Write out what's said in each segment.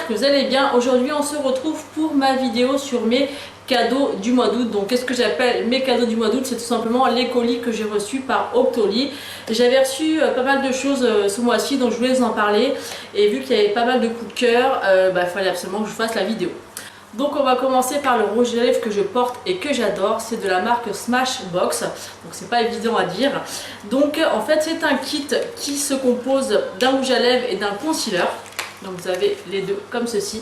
j'espère que vous allez bien. Aujourd'hui on se retrouve pour ma vidéo sur mes cadeaux du mois d'août. Donc qu'est-ce que j'appelle mes cadeaux du mois d'août? C'est tout simplement les colis que j'ai reçus par Octoly. J'avais reçu pas mal de choses ce mois-ci, donc je voulais vous en parler. Et vu qu'il y avait pas mal de coups de cœur, il fallait absolument que je fasse la vidéo. Donc on va commencer par le rouge à lèvres que je porte et que j'adore, c'est de la marque Smashbox, donc c'est pas évident à dire. Donc en fait c'est un kit qui se compose d'un rouge à lèvres et d'un concealer, donc vous avez les deux comme ceci.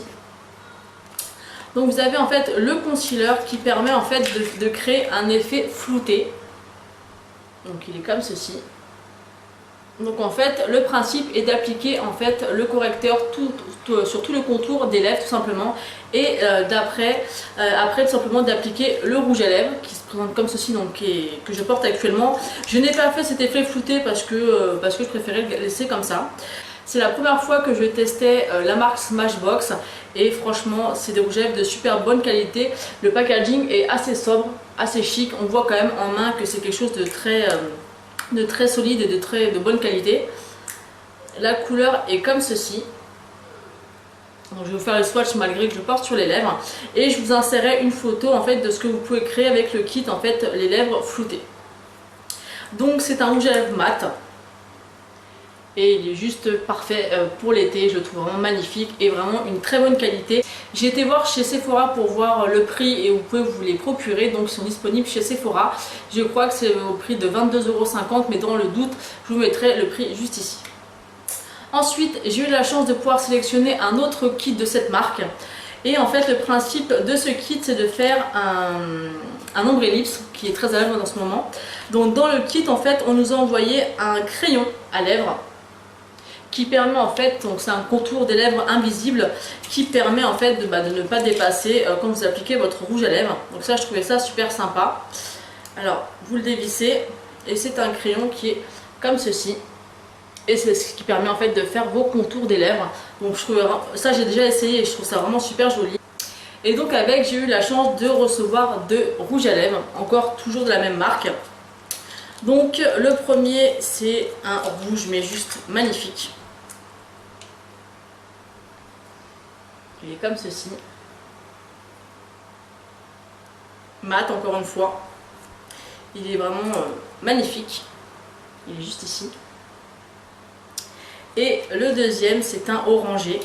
Donc vous avez en fait le concealer qui permet en fait de créer un effet flouté, donc il est comme ceci. Donc en fait le principe est d'appliquer en fait le correcteur sur tout le contour des lèvres tout simplement, et après tout simplement d'appliquer le rouge à lèvres qui se présente comme ceci, donc que je porte actuellement. Je n'ai pas fait cet effet flouté parce que je préférais le laisser comme ça. C'est la première fois que je testais la marque Smashbox et franchement c'est des rouges à lèvres de super bonne qualité. Le packaging est assez sobre, assez chic, on voit quand même en main que c'est quelque chose de très solide et de bonne qualité. La couleur est comme ceci. Donc je vais vous faire le swatch malgré que je le porte sur les lèvres, et je vous insérerai une photo en fait de ce que vous pouvez créer avec le kit en fait les lèvres floutées. Donc c'est un rouge à lèvres mat et il est juste parfait pour l'été. Je le trouve vraiment magnifique et vraiment une très bonne qualité. J'ai été voir chez Sephora pour voir le prix et vous pouvez vous les procurer, donc ils sont disponibles chez Sephora. Je crois que c'est au prix de 22,50 €, mais dans le doute je vous mettrai le prix juste ici. Ensuite, j'ai eu la chance de pouvoir sélectionner un autre kit de cette marque. Et en fait, le principe de ce kit, c'est de faire un ombre ellipse qui est très à la mode en ce moment. Donc dans le kit, en fait, on nous a envoyé un crayon à lèvres qui permet en fait, donc c'est un contour des lèvres invisible qui permet en fait de ne pas dépasser quand vous appliquez votre rouge à lèvres. Donc ça, je trouvais ça super sympa. Alors, vous le dévissez et c'est un crayon qui est comme ceci. Et c'est ce qui permet en fait de faire vos contours des lèvres. Donc je trouve ça, j'ai déjà essayé et je trouve ça vraiment super joli. Et donc avec, j'ai eu la chance de recevoir deux rouges à lèvres, encore toujours de la même marque. Donc le premier, c'est un rouge mais juste magnifique. Il est comme ceci. Mat encore une fois. Il est vraiment magnifique. Il est juste ici. Et le deuxième, c'est un orangé.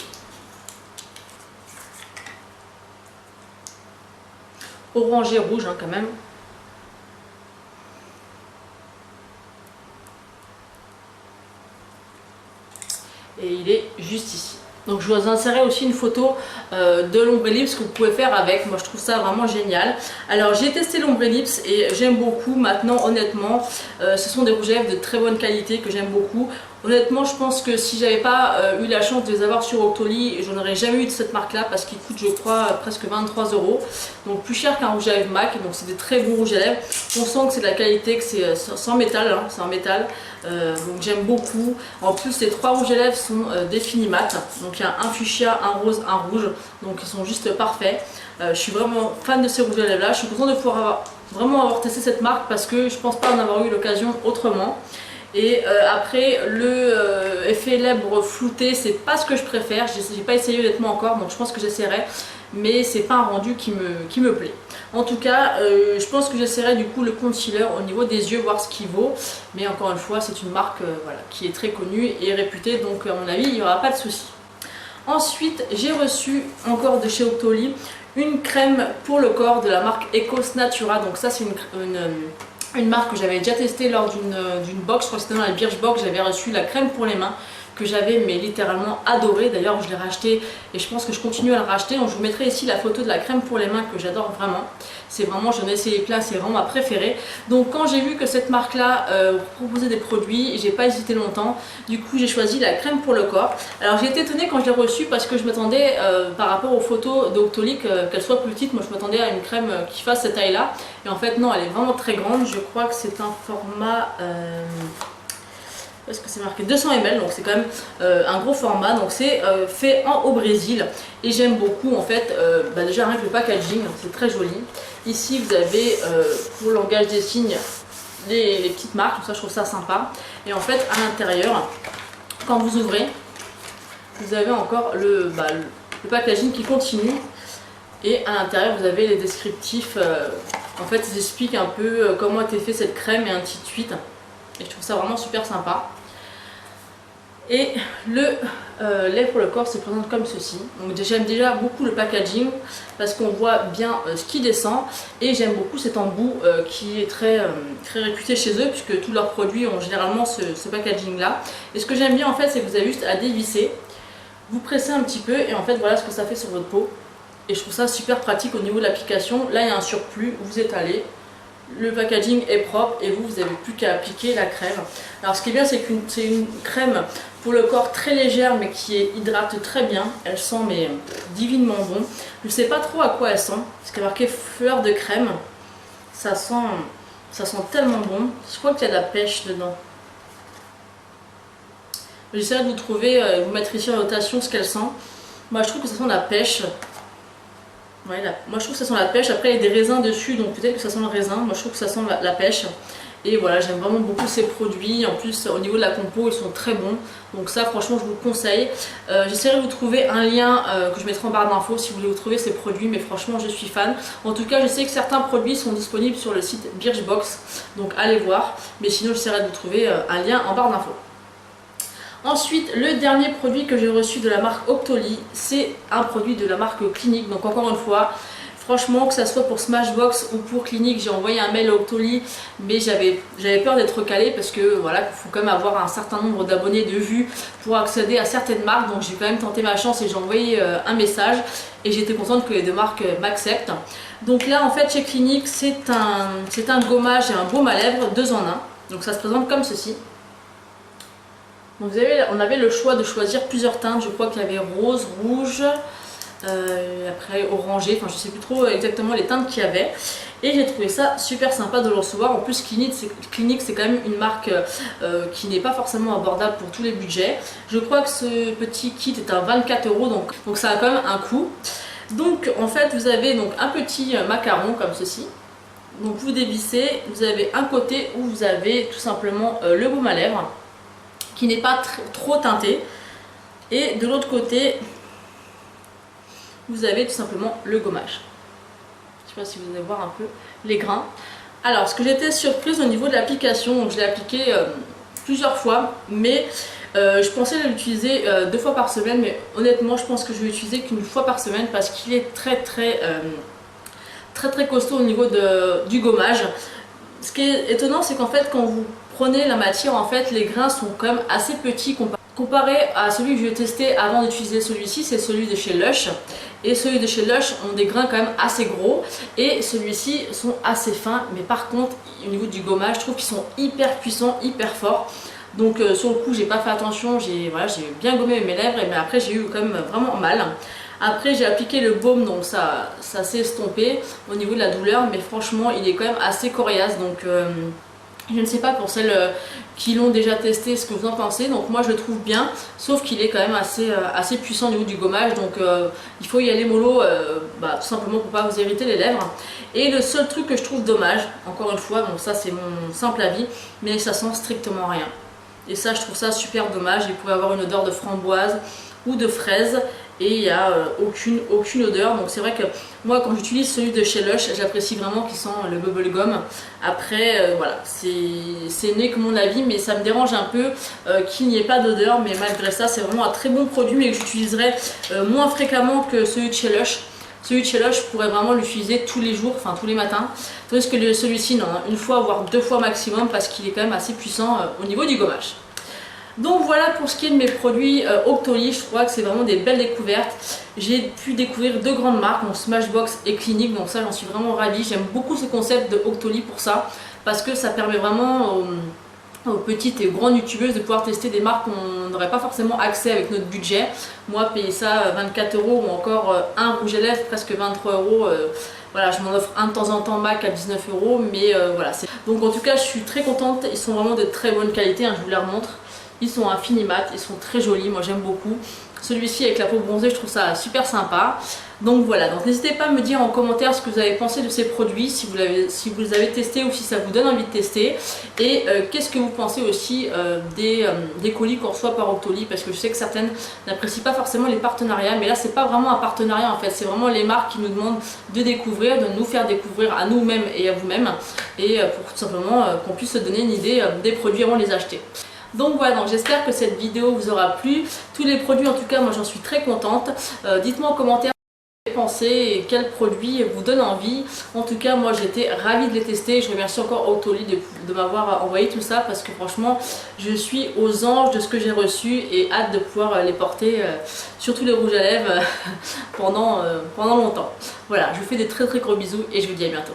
Orangé rouge hein, quand même. Et il est juste ici. Donc je vous insérerai aussi une photo de l'ombre ellipse que vous pouvez faire avec. Moi je trouve ça vraiment génial. Alors j'ai testé l'ombre ellipse et j'aime beaucoup. Maintenant honnêtement, ce sont des rouges à lèvres de très bonne qualité que j'aime beaucoup. Honnêtement, je pense que si j'avais pas eu la chance de les avoir sur Octoly, je n'aurais jamais eu de cette marque là parce qu'ils coûtent, je crois, presque 23 €. Donc plus cher qu'un rouge à lèvres MAC. Donc c'est des très bons rouges à lèvres. On sent que c'est de la qualité, que c'est sans métal, hein, c'est en métal. Donc j'aime beaucoup. En plus, les trois rouges à lèvres sont définis mat. Donc il y a un fuchsia, un rose, un rouge. Donc ils sont juste parfaits. Je suis vraiment fan de ces rouges à lèvres là. Je suis contente de pouvoir vraiment avoir testé cette marque parce que je pense pas en avoir eu l'occasion autrement. Et après le effet lèvres flouté, c'est pas ce que je préfère. J'ai pas essayé honnêtement encore, donc je pense que j'essaierai, mais c'est pas un rendu qui me plaît. En tout cas, je pense que j'essaierai du coup le concealer au niveau des yeux, voir ce qu'il vaut. Mais encore une fois, c'est une marque voilà, qui est très connue et réputée, donc à mon avis il n'y aura pas de souci. Ensuite, j'ai reçu encore de chez Octoly une crème pour le corps de la marque Ecos Natura. Donc ça c'est une marque que j'avais déjà testée lors d'une box, je crois que c'était dans la Birchbox. J'avais reçu la crème pour les mains que j'avais mais littéralement adoré. D'ailleurs je l'ai racheté et je pense que je continue à le racheter. Donc je vous mettrai ici la photo de la crème pour les mains que j'adore vraiment. C'est vraiment, j'en ai essayé plein, c'est vraiment ma préférée. Donc quand j'ai vu que cette marque là proposait des produits, j'ai pas hésité longtemps. Du coup j'ai choisi la crème pour le corps. Alors j'ai été étonnée quand je l'ai reçue parce que je m'attendais par rapport aux photos d'Octoly qu'elle soit plus petite. Moi je m'attendais à une crème qui fasse cette taille là. Et en fait non, elle est vraiment très grande. Je crois que c'est un format... parce que c'est marqué 200 ml, donc c'est quand même un gros format. Donc c'est fait au Brésil et j'aime beaucoup en fait déjà avec le packaging, c'est très joli. Ici vous avez pour le langage des signes les petites marques, donc ça je trouve ça sympa. Et en fait à l'intérieur, quand vous ouvrez, vous avez encore le le packaging qui continue. Et à l'intérieur vous avez les descriptifs, en fait ils expliquent un peu comment a été fait cette crème et ainsi de suite. Et je trouve ça vraiment super sympa. Et le lait pour le corps se présente comme ceci. Donc j'aime déjà beaucoup le packaging parce qu'on voit bien ce qui descend. Et j'aime beaucoup cet embout qui est très réputé chez eux puisque tous leurs produits ont généralement ce packaging là. Et ce que j'aime bien en fait c'est que vous avez juste à dévisser. Vous pressez un petit peu et en fait voilà ce que ça fait sur votre peau. Et je trouve ça super pratique au niveau de l'application. Là il y a un surplus, vous étalez. Le packaging est propre et vous n'avez plus qu'à appliquer la crème. Alors ce qui est bien c'est que c'est une crème pour le corps très légère mais qui hydrate très bien. Elle sent mais divinement bon. Je ne sais pas trop à quoi elle sent. Parce qu'il y a marqué fleur de crème. Ça sent tellement bon. Je crois qu'il y a de la pêche dedans. J'essaierai de vous trouver, vous mettre ici en notation ce qu'elle sent. Moi je trouve que ça sent la pêche. Ouais, là. Moi je trouve que ça sent la pêche, après il y a des raisins dessus donc peut-être que ça sent le raisin, moi je trouve que ça sent la pêche. Et voilà, j'aime vraiment beaucoup ces produits, en plus au niveau de la compo ils sont très bons, donc ça franchement je vous le conseille. J'essaierai de vous trouver un lien que je mettrai en barre d'infos si vous voulez vous trouver ces produits, mais franchement je suis fan. En tout cas je sais que certains produits sont disponibles sur le site Birchbox, donc allez voir, mais sinon j'essaierai de vous trouver un lien en barre d'infos. Ensuite, le dernier produit que j'ai reçu de la marque Octoly, c'est un produit de la marque Clinique. Donc encore une fois, franchement, que ça soit pour Smashbox ou pour Clinique, j'ai envoyé un mail à Octoly, mais j'avais peur d'être recalée parce que voilà, il faut quand même avoir un certain nombre d'abonnés, de vues pour accéder à certaines marques. Donc j'ai quand même tenté ma chance et j'ai envoyé un message et j'étais contente que les deux marques m'acceptent. Donc là, en fait, chez Clinique, c'est un gommage et un baume à lèvres 2 en 1. Donc ça se présente comme ceci. Donc on avait le choix de choisir plusieurs teintes, je crois qu'il y avait rose, rouge, après orangé, enfin je sais plus trop exactement les teintes qu'il y avait. Et j'ai trouvé ça super sympa de le recevoir. En plus Clinique c'est quand même une marque qui n'est pas forcément abordable pour tous les budgets. Je crois que ce petit kit est à 24 €, donc ça a quand même un coût. Donc en fait vous avez donc un petit macaron comme ceci. Donc vous dévissez, vous avez un côté où vous avez tout simplement le baume à lèvres, qui n'est pas trop teinté, et de l'autre côté vous avez tout simplement le gommage. Je ne sais pas si vous allez voir un peu les grains. Alors ce que j'étais surprise au niveau de l'application, donc je l'ai appliqué plusieurs fois, mais je pensais l'utiliser 2 fois par semaine, mais honnêtement je pense que je vais l'utiliser qu'une fois par semaine parce qu'il est très costaud au niveau du gommage. Ce qui est étonnant c'est qu'en fait quand vous prenez la matière, en fait les grains sont quand même assez petits comparé à celui que j'ai testé avant d'utiliser celui-ci, c'est celui de chez Lush. Et celui de chez Lush ont des grains quand même assez gros et celui-ci sont assez fins, mais par contre au niveau du gommage je trouve qu'ils sont hyper puissants, hyper forts. Donc sur le coup j'ai pas fait attention, j'ai bien gommé mes lèvres, mais après j'ai eu quand même vraiment mal. Après j'ai appliqué le baume, donc ça s'est estompé au niveau de la douleur, mais franchement il est quand même assez coriace, donc je ne sais pas pour celles qui l'ont déjà testé ce que vous en pensez. Donc moi je le trouve bien, sauf qu'il est quand même assez puissant au niveau du gommage, donc il faut y aller mollo, tout simplement pour pas vous irriter les lèvres. Et le seul truc que je trouve dommage, encore une fois, donc ça c'est mon simple avis, mais ça sent strictement rien. Et ça je trouve ça super dommage. Il pourrait avoir une odeur de framboise ou de fraise et il n'y a aucune odeur. Donc c'est vrai que moi quand j'utilise celui de chez Lush, j'apprécie vraiment qu'il sent le bubblegum. Après voilà, c'est né que mon avis, mais ça me dérange un peu qu'il n'y ait pas d'odeur, mais malgré ça c'est vraiment un très bon produit, mais que j'utiliserai moins fréquemment que celui de chez Lush. Celui de chez Lush, je pourrais vraiment l'utiliser tous les jours, enfin tous les matins. Tandis que celui-ci, non, une fois voire 2 fois maximum, parce qu'il est quand même assez puissant au niveau du gommage. Donc voilà pour ce qui est de mes produits Octoly. Je crois que c'est vraiment des belles découvertes. J'ai pu découvrir 2 grandes marques, donc Smashbox et Clinique, donc ça j'en suis vraiment ravie. J'aime beaucoup ce concept de Octoly pour ça, parce que ça permet vraiment aux petites et grandes youtubeuses de pouvoir tester des marques qu'on n'aurait pas forcément accès avec notre budget. Moi payer ça 24 € ou encore un rouge à lèvres presque 23 €, voilà, je m'en offre un de temps en temps Mac à 19 €, mais voilà. Donc en tout cas je suis très contente, ils sont vraiment de très bonne qualité, hein, je vous les remontre. Ils sont infinimat, ils sont très jolis, moi j'aime beaucoup. Celui-ci avec la peau bronzée, je trouve ça super sympa. Donc voilà, donc n'hésitez pas à me dire en commentaire ce que vous avez pensé de ces produits, si vous les avez testés ou si ça vous donne envie de tester. Et qu'est-ce que vous pensez aussi des colis qu'on reçoit par Octoly, parce que je sais que certaines n'apprécient pas forcément les partenariats, mais là c'est pas vraiment un partenariat en fait, c'est vraiment les marques qui nous demandent de découvrir, de nous faire découvrir à nous-mêmes et à vous-même, et pour tout simplement qu'on puisse se donner une idée des produits avant de les acheter. Donc voilà, donc j'espère que cette vidéo vous aura plu. Tous les produits en tout cas, moi j'en suis très contente. Dites-moi en commentaire pensez et quel produit vous donne envie. En tout cas, moi j'étais ravie de les tester. Je remercie encore Octoly de m'avoir envoyé tout ça, parce que franchement je suis aux anges de ce que j'ai reçu et hâte de pouvoir les porter sur tous les rouges à lèvres pendant longtemps. Voilà, je vous fais des très gros bisous et je vous dis à bientôt.